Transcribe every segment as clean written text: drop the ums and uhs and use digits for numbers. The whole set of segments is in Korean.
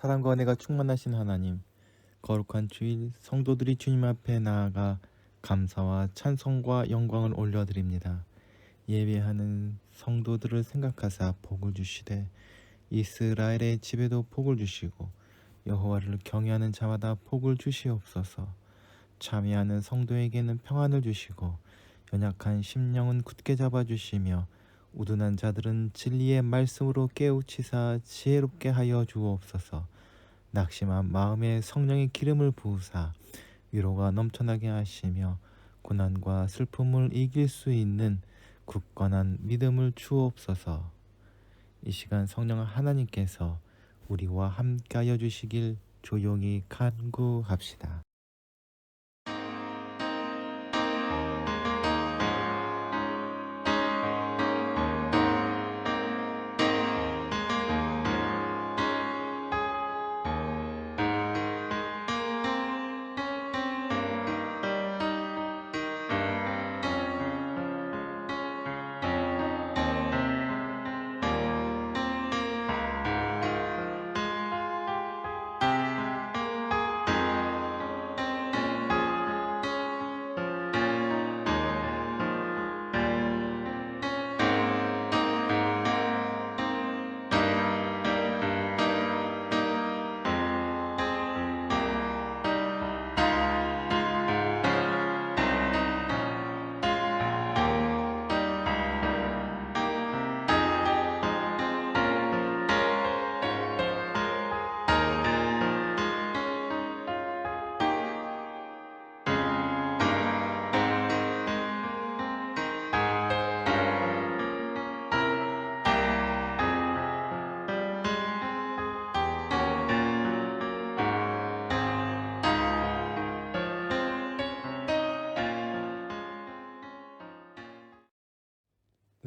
사랑과 은혜가 충만하신 하나님, 거룩한 주일 성도들이 주님 앞에 나아가 감사와 찬송과 영광을 올려드립니다. 예배하는 성도들을 생각하사 복을 주시되 이스라엘의 집에도 복을 주시고 여호와를 경외하는 자마다 복을 주시옵소서. 참여하는 성도에게는 평안을 주시고 연약한 심령은 굳게 잡아주시며 우둔한 자들은 진리의 말씀으로 깨우치사 지혜롭게 하여 주옵소서. 낙심한 마음에 성령의 기름을 부으사 위로가 넘쳐나게 하시며 고난과 슬픔을 이길 수 있는 굳건한 믿음을 주옵소서. 이 시간 성령 하나님께서 우리와 함께하여 주시길 조용히 간구합시다.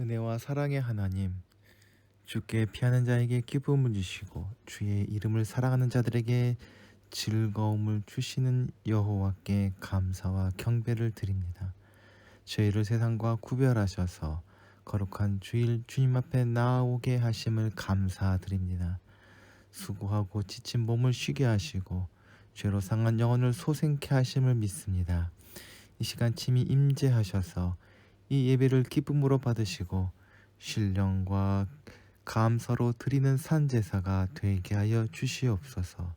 은혜와 사랑의 하나님, 주께 피하는 자에게 기쁨을 주시고 주의 이름을 사랑하는 자들에게 즐거움을 주시는 여호와께 감사와 경배를 드립니다. 저희를 세상과 구별하셔서 거룩한 주일 주님 앞에 나아오게 하심을 감사드립니다. 수고하고 지친 몸을 쉬게 하시고 죄로 상한 영혼을 소생케 하심을 믿습니다. 이 시간 친히 임재하셔서 이 예배를 기쁨으로 받으시고 신령과 감사로 드리는 산제사가 되게 하여 주시옵소서.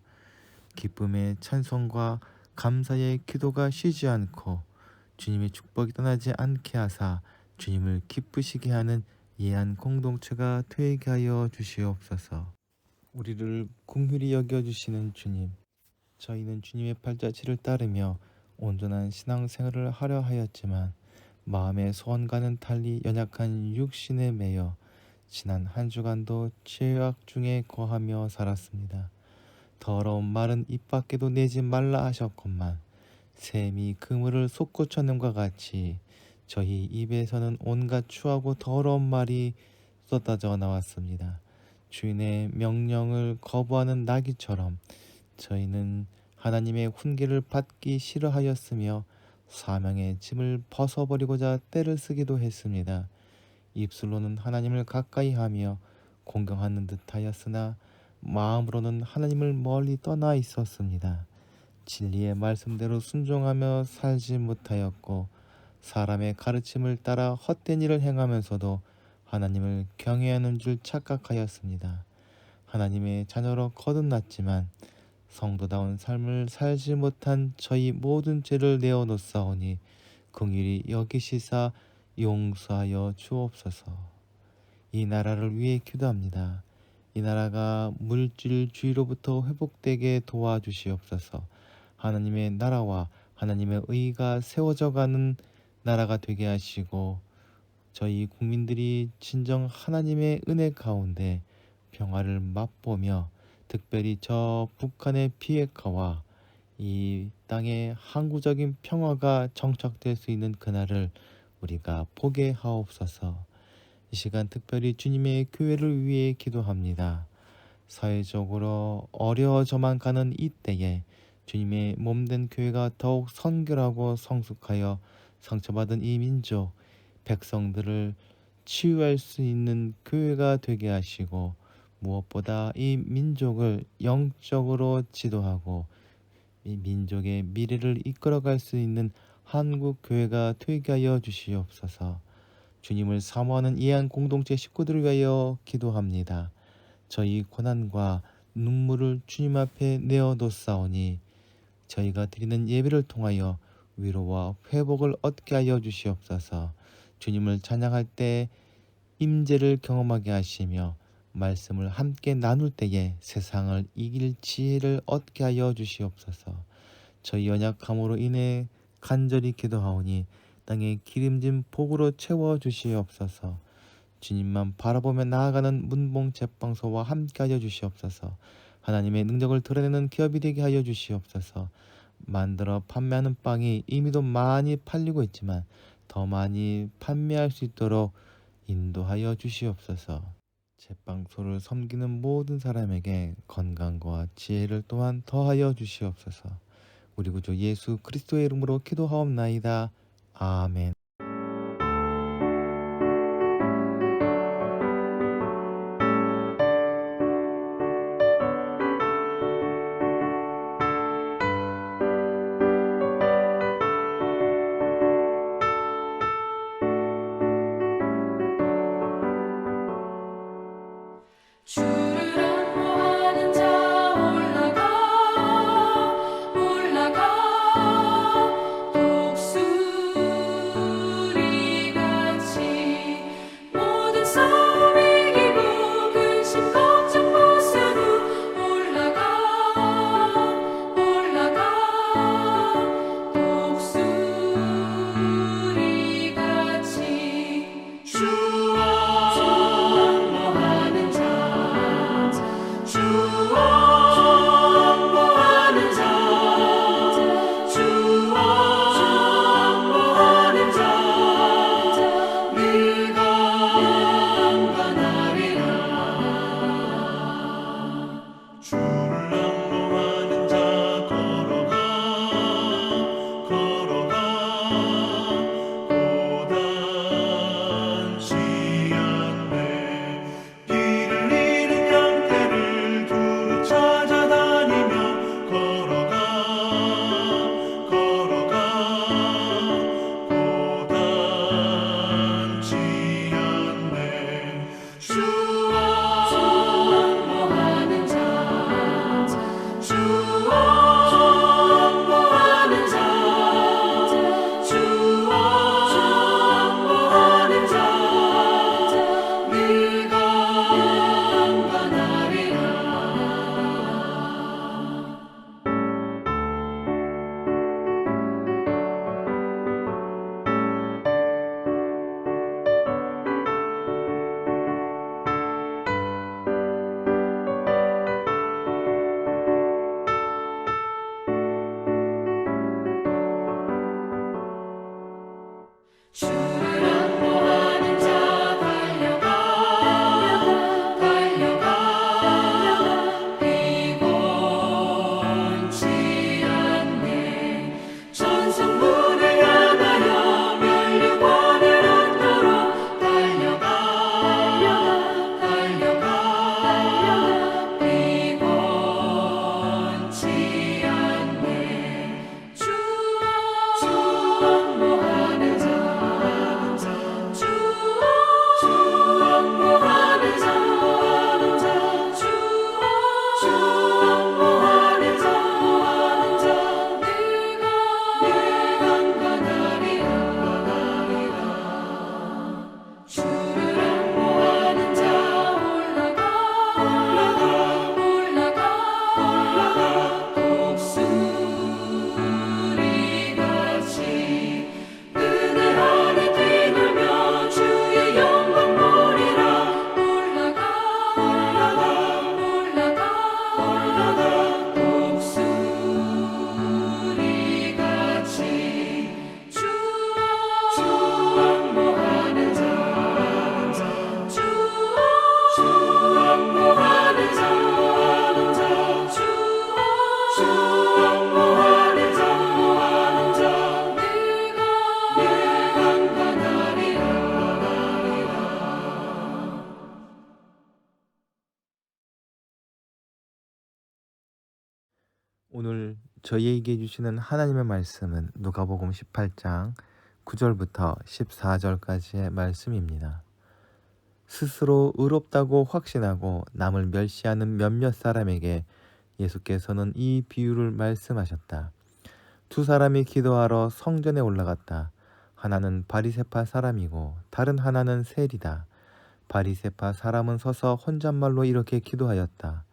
기쁨의 찬송과 감사의 기도가 쉬지 않고 주님의 축복이 떠나지 않게 하사 주님을 기쁘시게 하는 예한 공동체가 되게 하여 주시옵소서. 우리를 긍휼히 여겨주시는 주님, 저희는 주님의 발자취를 따르며 온전한 신앙생활을 하려 하였지만 마음의 소원과는 달리 연약한 육신에 매여 지난 한 주간도 죄악 중에 거하며 살았습니다. 더러운 말은 입 밖에도 내지 말라 하셨건만 샘이 그물을 솟구쳤는과 같이 저희 입에서는 온갖 추하고 더러운 말이 쏟아져 나왔습니다. 주인의 명령을 거부하는 나귀처럼 저희는 하나님의 훈계를 받기 싫어하였으며 사명의 짐을 벗어버리고자 떼를 쓰기도 했습니다. 입술로는 하나님을 가까이 하며 공경하는 듯하였으나 마음으로는 하나님을 멀리 떠나 있었습니다. 진리의 말씀대로 순종하며 살지 못하였고 사람의 가르침을 따라 헛된 일을 행하면서도 하나님을 경외하는 줄 착각하였습니다. 하나님의 자녀로 거듭났지만 성도다운 삶을 살지 못한 저희 모든 죄를 내어놓사오니 긍휼히 여기시사 용서하여 주옵소서. 이 나라를 위해 기도합니다. 이 나라가 물질주의로부터 회복되게 도와주시옵소서. 하나님의 나라와 하나님의 의가 세워져가는 나라가 되게 하시고 저희 국민들이 진정 하나님의 은혜 가운데 평화를 맛보며 특별히 저 북한의 비핵화와 이 땅의 항구적인 평화가 정착될 수 있는 그날을 우리가 보게 하옵소서. 이 시간 특별히 주님의 교회를 위해 기도합니다. 사회적으로 어려워져만 가는 이때에 주님의 몸된 교회가 더욱 성결하고 성숙하여 상처받은 이 민족 백성들을 치유할 수 있는 교회가 되게 하시고 무엇보다 이 민족을 영적으로 지도하고 이 민족의 미래를 이끌어갈 수 있는 한국 교회가 되게 하여 주시옵소서. 주님을 사모하는 이한 공동체 식구들을 위하여 기도합니다. 저희 고난과 눈물을 주님 앞에 내어놓사오니 저희가 드리는 예배를 통하여 위로와 회복을 얻게 하여 주시옵소서. 주님을 찬양할 때 임재를 경험하게 하시며 말씀을 함께 나눌 때에 세상을 이길 지혜를 얻게 하여 주시옵소서. 저희 연약함으로 인해 간절히 기도하오니 땅에 기름진 복으로 채워 주시옵소서. 주님만 바라보며 나아가는 문봉 제빵소와 함께 하여 주시옵소서. 하나님의 능력을 드러내는 기업이 되게 하여 주시옵소서. 만들어 판매하는 빵이 이미도 많이 팔리고 있지만 더 많이 판매할 수 있도록 인도하여 주시옵소서. 제빵소를 섬기는 모든 사람에게 건강과 지혜를 또한 더하여 주시옵소서. 우리 구주 예수 그리스도의 이름으로 기도하옵나이다. 아멘. 주를 안모하는 자 올라가 올라가 독수리 오늘 저희에게 주시는 하나님의 말씀은 누가복음 18장 9절부터 14절까지의 말씀입니다. 스스로 의롭다고 확신하고 남을 멸시하는 몇몇 사람에게 예수께서는 이 비유를 말씀하셨다. 두 사람이 기도하러 성전에 올라갔다. 하나는 바리새파 사람이고 다른 하나는 세리다. 바리새파 사람은 서서 혼잣말로 이렇게 기도하였다.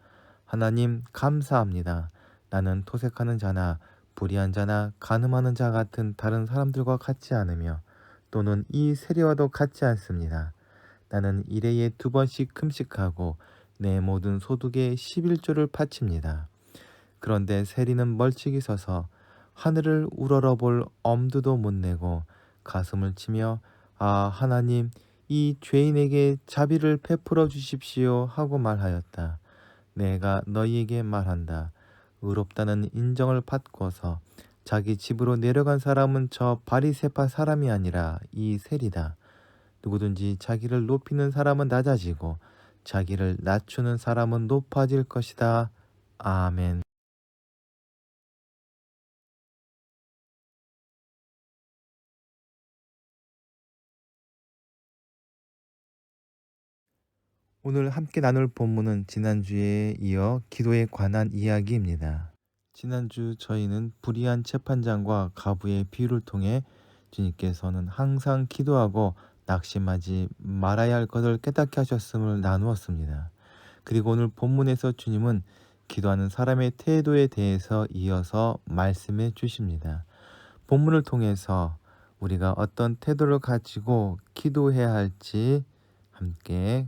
하나님 감사합니다. 나는 토색하는 자나 불의한 자나 간음하는 자 같은 다른 사람들과 같지 않으며 또는 이 세리와도 같지 않습니다. 나는 일해에 2번씩 금식하고 내 모든 소득의 11조를 바칩니다. 그런데 세리는 멀찍이 서서 하늘을 우러러볼 엄두도 못 내고 가슴을 치며 아 하나님 이 죄인에게 자비를 베풀어 주십시오 하고 말하였다. 내가 너희에게 말한다. 의롭다는 인정을 받고서 자기 집으로 내려간 사람은 저 바리새파 사람이 아니라 이 세리다. 누구든지 자기를 높이는 사람은 낮아지고 자기를 낮추는 사람은 높아질 것이다. 아멘. 오늘 함께 나눌 본문은 지난주에 이어 기도에 관한 이야기입니다. 지난주 저희는 불의한 재판장과 가부의 비유를 통해 주님께서는 항상 기도하고 낙심하지 말아야 할 것을 깨닫게 하셨음을 나누었습니다. 그리고 오늘 본문에서 주님은 기도하는 사람의 태도에 대해서 이어서 말씀해 주십니다. 본문을 통해서 우리가 어떤 태도를 가지고 기도해야 할지 함께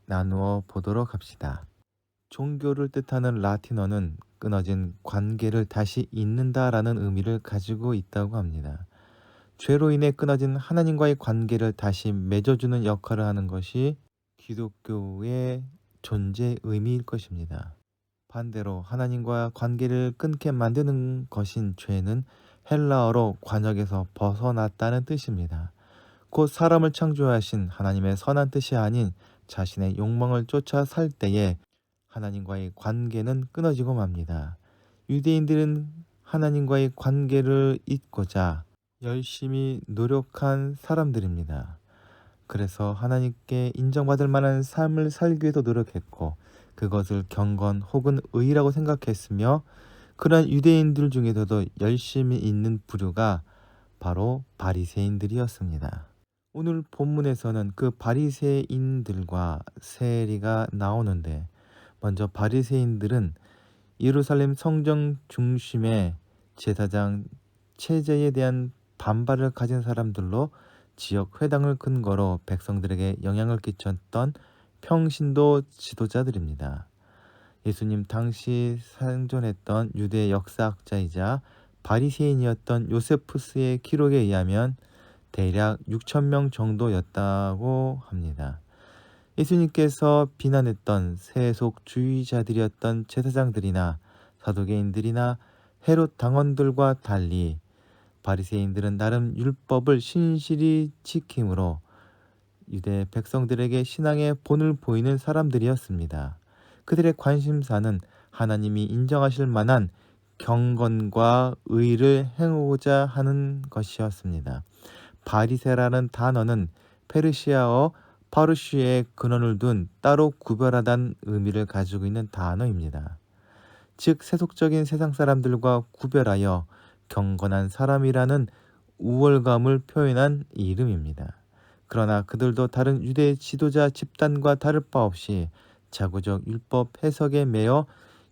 나누어 보도록 합시다. 종교를 뜻하는 라틴어는 끊어진 관계를 다시 잇는다라는 의미를 가지고 있다고 합니다. 죄로 인해 끊어진 하나님과의 관계를 다시 맺어주는 역할을 하는 것이 기독교의 존재 의미일 것입니다. 반대로 하나님과 관계를 끊게 만드는 것인 죄는 헬라어로 관역에서 벗어났다는 뜻입니다. 곧 사람을 창조하신 하나님의 선한 뜻이 아닌 자신의 욕망을 쫓아 살 때에 하나님과의 관계는 끊어지고 맙니다. 유대인들은 하나님과의 관계를 잇고자 열심히 노력한 사람들입니다. 그래서 하나님께 인정받을 만한 삶을 살기 위해서 노력했고 그것을 경건 혹은 의라고 생각했으며 그러한 유대인들 중에서도 열심히 있는 부류가 바로 바리새인들이었습니다. 오늘 본문에서는 그 바리새인들과 세리가 나오는데 먼저 바리새인들은 예루살렘 성정 중심의 제사장 체제에 대한 반발을 가진 사람들로 지역 회당을 근거로 백성들에게 영향을 끼쳤던 평신도 지도자들입니다. 예수님 당시 생존했던 유대 역사학자이자 바리새인이었던 요세푸스의 기록에 의하면 대략 6천 명 정도였다고 합니다. 예수님께서 비난했던 세속주의자들이었던 제사장들이나 사두개인들이나 헤롯 당원들과 달리 바리새인들은 나름 율법을 신실히 지킴으로 유대 백성들에게 신앙의 본을 보이는 사람들이었습니다. 그들의 관심사는 하나님이 인정하실 만한 경건과 의를 행하고자 하는 것이었습니다. 바리새라는 단어는 페르시아어 파르시의 근원을 둔 따로 구별하다는 의미를 가지고 있는 단어입니다. 즉 세속적인 세상 사람들과 구별하여 경건한 사람이라는 우월감을 표현한 이름입니다. 그러나 그들도 다른 유대 지도자 집단과 다를 바 없이 자구적 율법 해석에 매여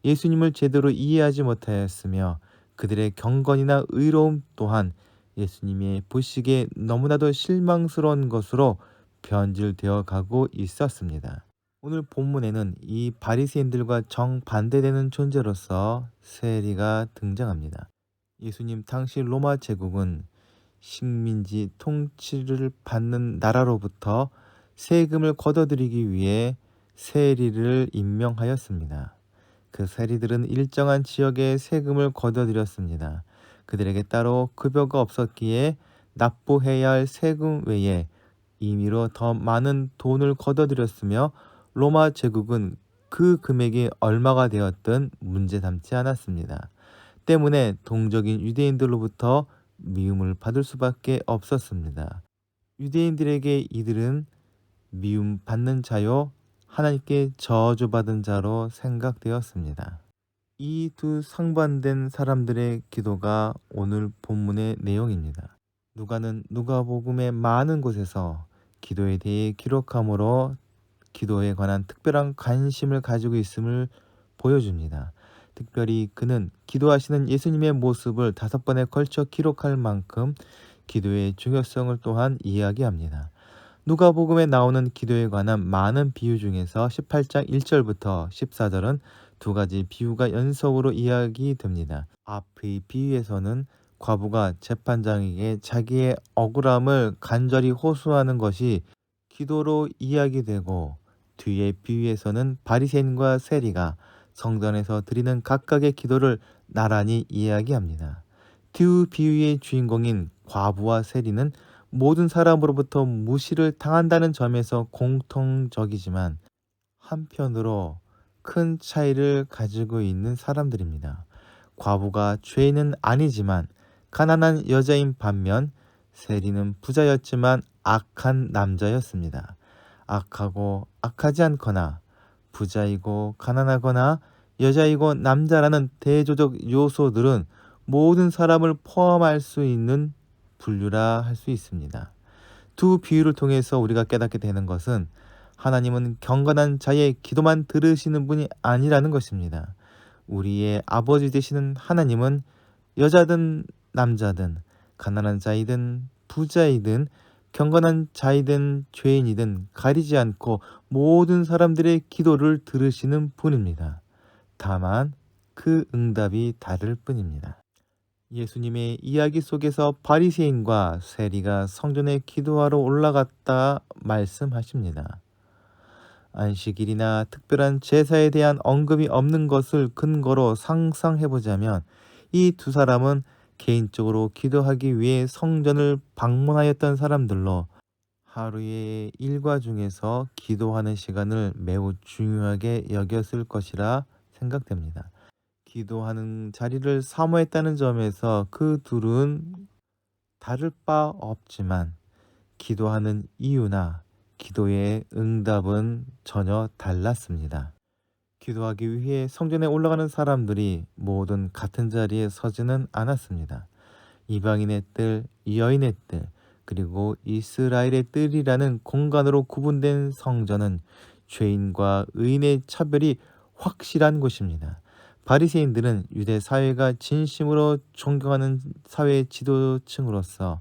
예수님을 제대로 이해하지 못하였으며 그들의 경건이나 의로움 또한 예수님의 보시기에 너무나도 실망스러운 것으로 변질되어 가고 있었습니다. 오늘 본문에는 이 바리새인들과 정반대되는 존재로서 세리가 등장합니다. 예수님 당시 로마 제국은 식민지 통치를 받는 나라로부터 세금을 걷어들이기 위해 세리를 임명하였습니다. 그 세리들은 일정한 지역에 세금을 걷어들였습니다. 그들에게 따로 급여가 없었기에 납부해야 할 세금 외에 임의로 더 많은 돈을 걷어들였으며 로마 제국은 그 금액이 얼마가 되었든 문제 삼지 않았습니다. 때문에 동적인 유대인들로부터 미움을 받을 수밖에 없었습니다. 유대인들에게 이들은 미움 받는 자요 하나님께 저주받은 자로 생각되었습니다. 이 두 상반된 사람들의 기도가 오늘 본문의 내용입니다. 누가는 누가복음의 많은 곳에서 기도에 대해 기록함으로 기도에 관한 특별한 관심을 가지고 있음을 보여줍니다. 특별히 그는 기도하시는 예수님의 모습을 5번에 걸쳐 기록할 만큼 기도의 중요성을 또한 이야기합니다. 누가복음에 나오는 기도에 관한 많은 비유 중에서 18장 1절부터 14절은 두 가지 비유가 연속으로 이야기됩니다. 앞의 비유에서는 과부가 재판장에게 자기의 억울함을 간절히 호소하는 것이 기도로 이야기되고, 뒤의 비유에서는 바리새인과 세리가 성전에서 드리는 각각의 기도를 나란히 이야기합니다. 두 비유의 주인공인 과부와 세리는 모든 사람으로부터 무시를 당한다는 점에서 공통적이지만 한편으로 큰 차이를 가지고 있는 사람들입니다. 과부가 죄인은 아니지만 가난한 여자인 반면 세리는 부자였지만 악한 남자였습니다. 악하고 악하지 않거나 부자이고 가난하거나 여자이고 남자라는 대조적 요소들은 모든 사람을 포함할 수 있는 분류라 할 수 있습니다. 두 비유를 통해서 우리가 깨닫게 되는 것은 하나님은 경건한 자의 기도만 들으시는 분이 아니라는 것입니다. 우리의 아버지 되시는 하나님은 여자든 남자든 가난한 자이든 부자이든 경건한 자이든 죄인이든 가리지 않고 모든 사람들의 기도를 들으시는 분입니다. 다만 그 응답이 다를 뿐입니다. 예수님의 이야기 속에서 바리새인과 세리가 성전에 기도하러 올라갔다 말씀하십니다. 안식일이나 특별한 제사에 대한 언급이 없는 것을 근거로 상상해보자면 이 두 사람은 개인적으로 기도하기 위해 성전을 방문하였던 사람들로 하루의 일과 중에서 기도하는 시간을 매우 중요하게 여겼을 것이라 생각됩니다. 기도하는 자리를 사모했다는 점에서 그 둘은 다를 바 없지만 기도하는 이유나 기도의 응답은 전혀 달랐습니다. 기도하기 위해 성전에 올라가는 사람들이 모든 같은 자리에 서지는 않았습니다. 이방인의 뜰, 여인의 뜰, 그리고 이스라엘의 뜰이라는 공간으로 구분된 성전은 죄인과 의인의 차별이 확실한 곳입니다. 바리새인들은 유대 사회가 진심으로 존경하는 사회 지도층으로서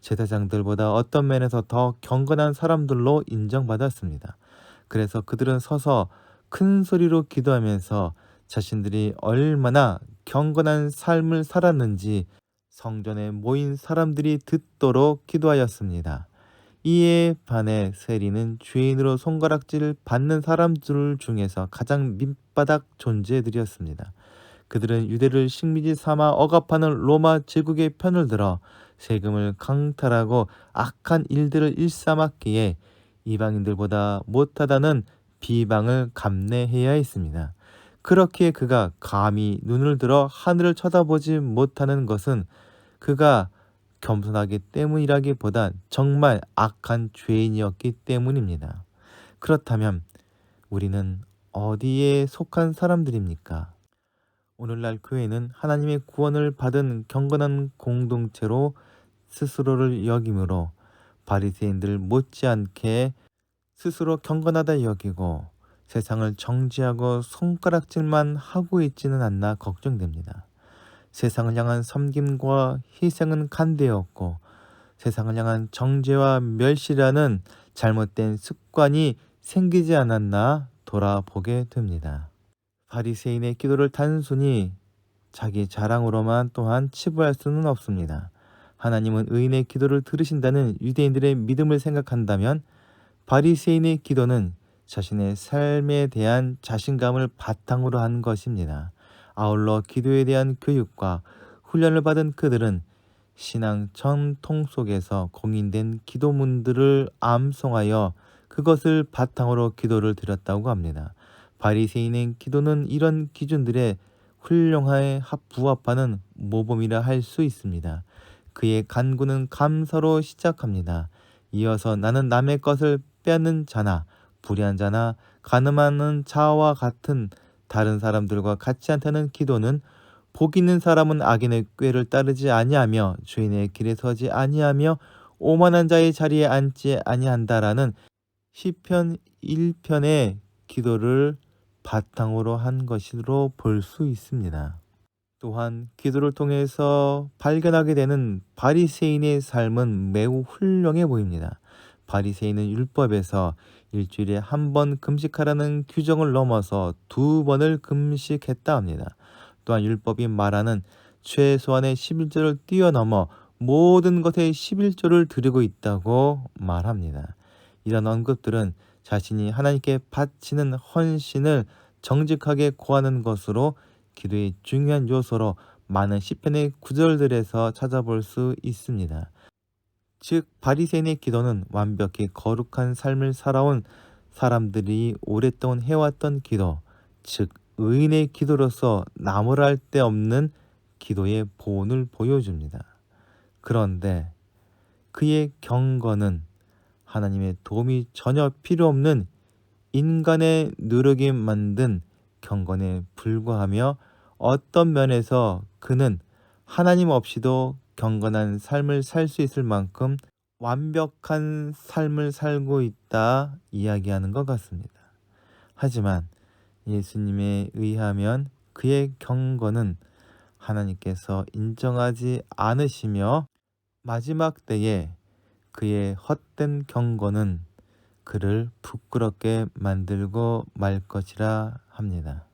제사장들보다 어떤 면에서 더 경건한 사람들로 인정받았습니다. 그래서 그들은 서서 큰 소리로 기도하면서 자신들이 얼마나 경건한 삶을 살았는지 성전에 모인 사람들이 듣도록 기도하였습니다. 이에 반해 세리는 죄인으로 손가락질 받는 사람들 중에서 가장 밑바닥 존재들이었습니다. 그들은 유대를 식민지 삼아 억압하는 로마 제국의 편을 들어 세금을 강탈하고 악한 일들을 일삼았기에 이방인들보다 못하다는 비방을 감내해야 했습니다. 그렇게 그가 감히 눈을 들어 하늘을 쳐다보지 못하는 것은 그가 겸손하기 때문이라기보단 정말 악한 죄인이었기 때문입니다. 그렇다면 우리는 어디에 속한 사람들입니까? 오늘날 교회는 하나님의 구원을 받은 경건한 공동체로 스스로를 여김으로 바리새인들 못지않게 스스로 경건하다 여기고 세상을 정죄하고 손가락질만 하고 있지는 않나 걱정됩니다. 세상을 향한 섬김과 희생은 간대였고 세상을 향한 정죄와 멸시라는 잘못된 습관이 생기지 않았나 돌아보게 됩니다. 바리새인의 기도를 단순히 자기 자랑으로만 또한 치부할 수는 없습니다. 하나님은 의인의 기도를 들으신다는 유대인들의 믿음을 생각한다면 바리새인의 기도는 자신의 삶에 대한 자신감을 바탕으로 한 것입니다. 아울러 기도에 대한 교육과 훈련을 받은 그들은 신앙 전통 속에서 공인된 기도문들을 암송하여 그것을 바탕으로 기도를 드렸다고 합니다. 바리새인의 기도는 이런 기준들에 훌륭하에 부합하는 모범이라 할 수 있습니다. 그의 간구는 감사로 시작합니다. 이어서 나는 남의 것을 빼앗는 자나 불의한 자나 가늠하는 자와 같은 다른 사람들과 같지 않다는 기도는 복 있는 사람은 악인의 꾀를 따르지 아니하며 죄인의 길에 서지 아니하며 오만한 자의 자리에 앉지 아니한다라는 시편 1편의 기도를 바탕으로 한 것으로 볼 수 있습니다. 또한 기도를 통해서 발견하게 되는 바리새인의 삶은 매우 훌륭해 보입니다. 바리새인은 율법에서 일주일에 한 번 금식하라는 규정을 넘어서 2번을 금식했다 합니다. 또한 율법이 말하는 최소한의 11조를 뛰어넘어 모든 것에 11조를 드리고 있다고 말합니다. 이런 언급들은 자신이 하나님께 바치는 헌신을 정직하게 고하는 것으로 기도의 중요한 요소로 많은 시편의 구절들에서 찾아볼 수 있습니다. 즉 바리새인의 기도는 완벽히 거룩한 삶을 살아온 사람들이 오랫동안 해왔던 기도, 즉 의인의 기도로서 나무랄 데 없는 기도의 본을 보여줍니다. 그런데 그의 경건은 하나님의 도움이 전혀 필요 없는 인간의 노력이 만든 경건에 불과하며 어떤 면에서 그는 하나님 없이도 경건한 삶을 살 수 있을 만큼 완벽한 삶을 살고 있다 이야기하는 것 같습니다. 하지만 예수님에 의하면 그의 경건은 하나님께서 인정하지 않으시며 마지막 때에 그의 헛된 경건은 그를 부끄럽게 만들고 말 것이라 합니다.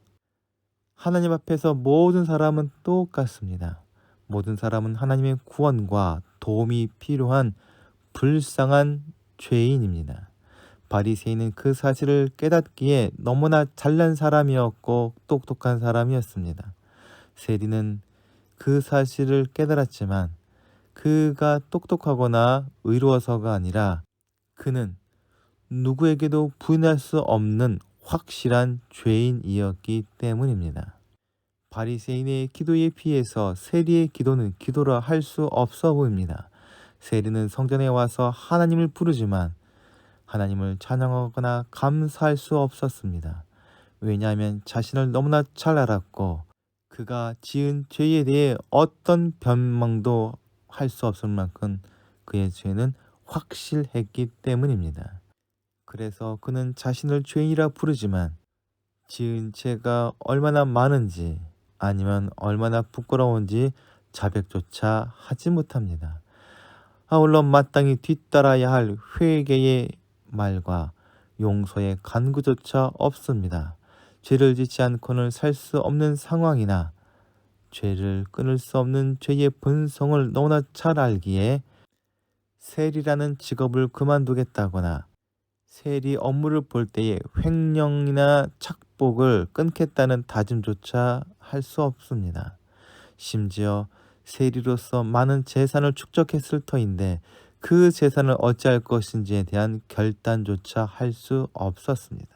하나님 앞에서 모든 사람은 똑같습니다. 모든 사람은 하나님의 구원과 도움이 필요한 불쌍한 죄인입니다. 바리새인은 그 사실을 깨닫기에 너무나 잘난 사람이었고 똑똑한 사람이었습니다. 세리는 그 사실을 깨달았지만 그가 똑똑하거나 의로워서가 아니라 그는 누구에게도 부인할 수 없는 확실한 죄인이었기 때문입니다. 바리새인의 기도에 비해서 세리의 기도는 기도라 할 수 없어 보입니다. 세리는 성전에 와서 하나님을 부르지만 하나님을 찬양하거나 감사할 수 없었습니다. 왜냐하면 자신을 너무나 잘 알았고 그가 지은 죄에 대해 어떤 변명도 할 수 없을 만큼 그의 죄는 확실했기 때문입니다. 그래서 그는 자신을 죄인이라 부르지만 지은 죄가 얼마나 많은지 아니면 얼마나 부끄러운지 자백조차 하지 못합니다. 아울러 마땅히 뒤따라야 할 회개의 말과 용서의 간구조차 없습니다. 죄를 짓지 않고는 살 수 없는 상황이나 죄를 끊을 수 없는 죄의 본성을 너무나 잘 알기에 세리라는 직업을 그만두겠다거나 세리 업무를 볼 때에 횡령이나 착복을 끊겠다는 다짐조차 할 수 없습니다. 심지어 세리로서 많은 재산을 축적했을 터인데 그 재산을 어찌할 것인지에 대한 결단조차 할 수 없었습니다.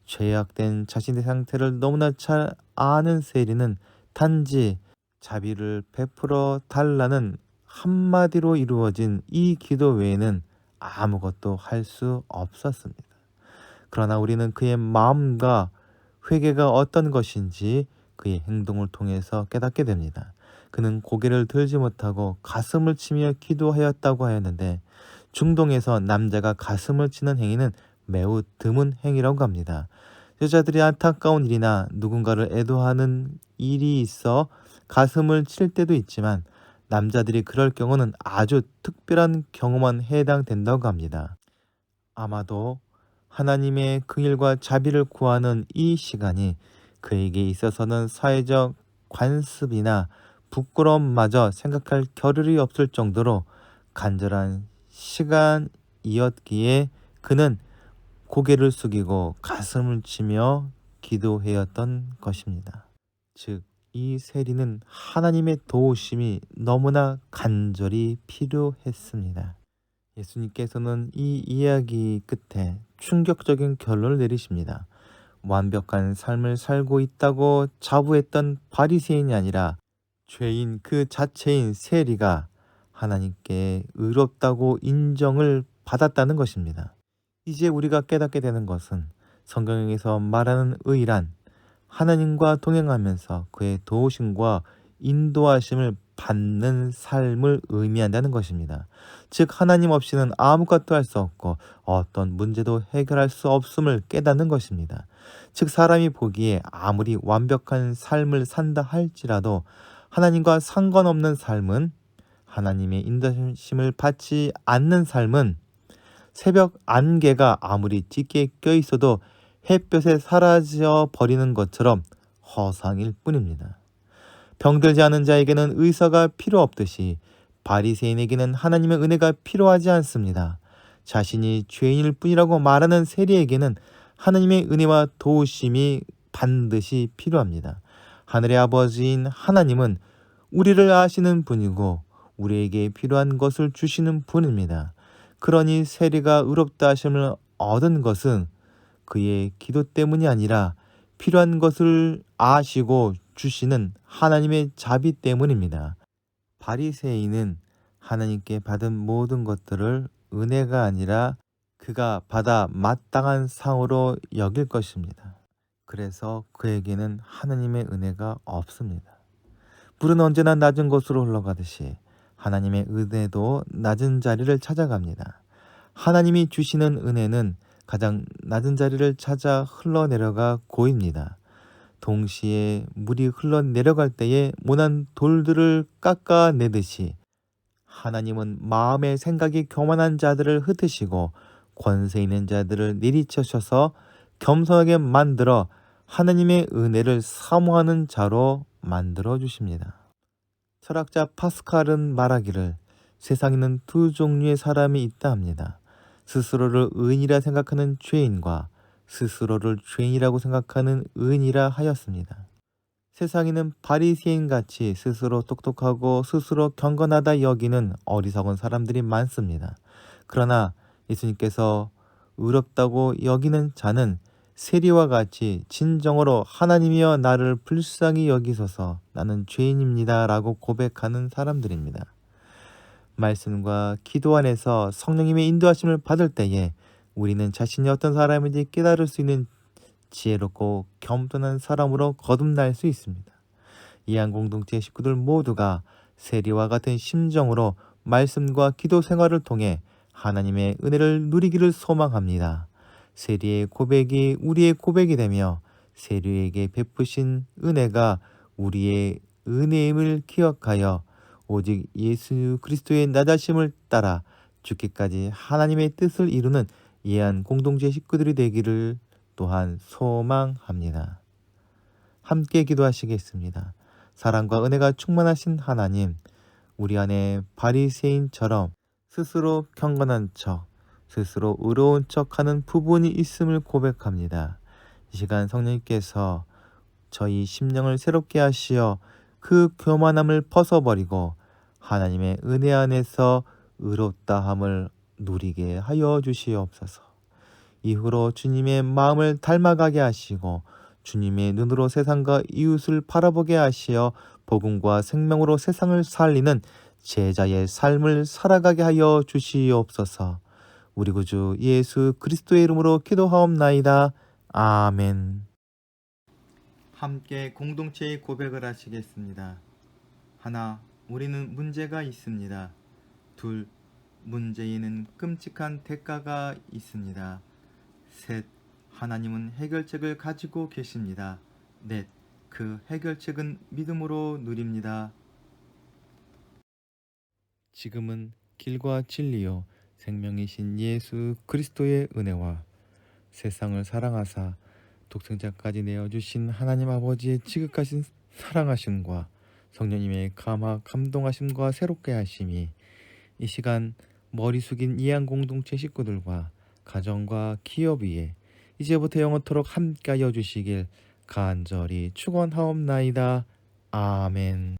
죄악된 자신의 상태를 너무나 잘 아는 세리는 단지 자비를 베풀어 달라는 한마디로 이루어진 이 기도 외에는 아무것도 할 수 없었습니다. 그러나 우리는 그의 마음과 회개가 어떤 것인지 그의 행동을 통해서 깨닫게 됩니다. 그는 고개를 들지 못하고 가슴을 치며 기도하였다고 하였는데 중동에서 남자가 가슴을 치는 행위는 매우 드문 행위라고 합니다. 여자들이 안타까운 일이나 누군가를 애도하는 일이 있어 가슴을 칠 때도 있지만 남자들이 그럴 경우는 아주 특별한 경우만 해당된다고 합니다. 아마도 하나님의 긍휼과 자비를 구하는 이 시간이 그에게 있어서는 사회적 관습이나 부끄러움마저 생각할 겨를이 없을 정도로 간절한 시간이었기에 그는 고개를 숙이고 가슴을 치며 기도하였던 것입니다. 즉, 이 세리는 하나님의 도우심이 너무나 간절히 필요했습니다. 예수님께서는 이 이야기 끝에 충격적인 결론을 내리십니다. 완벽한 삶을 살고 있다고 자부했던 바리새인이 아니라 죄인 그 자체인 세리가 하나님께 의롭다고 인정을 받았다는 것입니다. 이제 우리가 깨닫게 되는 것은 성경에서 말하는 의란 하나님과 동행하면서 그의 도우심과 인도하심을 받는 삶을 의미한다는 것입니다. 즉 하나님 없이는 아무것도 할 수 없고 어떤 문제도 해결할 수 없음을 깨닫는 것입니다. 즉 사람이 보기에 아무리 완벽한 삶을 산다 할지라도 하나님과 상관없는 삶은, 하나님의 인도하심을 받지 않는 삶은 새벽 안개가 아무리 짙게 껴있어도 햇볕에 사라져 버리는 것처럼 허상일 뿐입니다. 병들지 않은 자에게는 의사가 필요 없듯이 바리새인에게는 하나님의 은혜가 필요하지 않습니다. 자신이 죄인일 뿐이라고 말하는 세리에게는 하나님의 은혜와 도우심이 반드시 필요합니다. 하늘의 아버지인 하나님은 우리를 아시는 분이고 우리에게 필요한 것을 주시는 분입니다. 그러니 세리가 의롭다 하심을 얻은 것은 그의 기도 때문이 아니라 필요한 것을 아시고 주시는 하나님의 자비 때문입니다. 바리새인은 하나님께 받은 모든 것들을 은혜가 아니라 그가 받아 마땅한 상으로 여길 것입니다. 그래서 그에게는 하나님의 은혜가 없습니다. 물은 언제나 낮은 곳으로 흘러가듯이 하나님의 은혜도 낮은 자리를 찾아갑니다. 하나님이 주시는 은혜는 가장 낮은 자리를 찾아 흘러내려가 고입니다. 동시에 물이 흘러내려갈 때에 모난 돌들을 깎아내듯이 하나님은 마음의 생각이 교만한 자들을 흩으시고 권세 있는 자들을 내리쳐셔서 겸손하게 만들어 하나님의 은혜를 사모하는 자로 만들어 주십니다. 철학자 파스칼은 말하기를 세상에는 두 종류의 사람이 있다 합니다. 스스로를 의인이라 생각하는 죄인과 스스로를 죄인이라고 생각하는 의인이라 하였습니다. 세상에는 바리새인같이 스스로 똑똑하고 스스로 경건하다 여기는 어리석은 사람들이 많습니다. 그러나 예수님께서 의롭다고 여기는 자는 세리와 같이 진정으로 하나님이여 나를 불쌍히 여기소서 나는 죄인입니다 라고 고백하는 사람들입니다. 말씀과 기도 안에서 성령님의 인도하심을 받을 때에 우리는 자신이 어떤 사람인지 깨달을 수 있는 지혜롭고 겸손한 사람으로 거듭날 수 있습니다. 이한 공동체 식구들 모두가 세리와 같은 심정으로 말씀과 기도 생활을 통해 하나님의 은혜를 누리기를 소망합니다. 세리의 고백이 우리의 고백이 되며 세리에게 베푸신 은혜가 우리의 은혜임을 기억하여 오직 예수 그리스도의 나자심을 따라 죽기까지 하나님의 뜻을 이루는 예한 공동체 식구들이 되기를 또한 소망합니다. 함께 기도하시겠습니다. 사랑과 은혜가 충만하신 하나님, 우리 안에 바리새인처럼 스스로 경건한 척, 스스로 의로운 척하는 부분이 있음을 고백합니다. 이 시간 성령님께서 저희 심령을 새롭게 하시어 그 교만함을 벗어버리고 하나님의 은혜 안에서 의롭다함을 누리게 하여 주시옵소서. 이후로 주님의 마음을 닮아가게 하시고 주님의 눈으로 세상과 이웃을 바라보게 하시어 복음과 생명으로 세상을 살리는 제자의 삶을 살아가게 하여 주시옵소서. 우리 구주 예수 그리스도의 이름으로 기도하옵나이다. 아멘. 함께 공동체의 고백을 하시겠습니다. 하나, 우리는 문제가 있습니다. 둘, 문제에는 끔찍한 대가가 있습니다. 셋, 하나님은 해결책을 가지고 계십니다. 넷, 그 해결책은 믿음으로 누립니다. 지금은 길과 진리요 생명이신 예수 그리스도의 은혜와 세상을 사랑하사 독생자까지 내어주신 하나님 아버지의 지극하신 사랑하심과 성령님의 감화 감동하심과 새롭게 하심이 이 시간 머리 숙인 이한 공동체 식구들과 가정과 기업 위에 이제부터 영원토록 함께하여 주시길 간절히 축원하옵나이다. 아멘.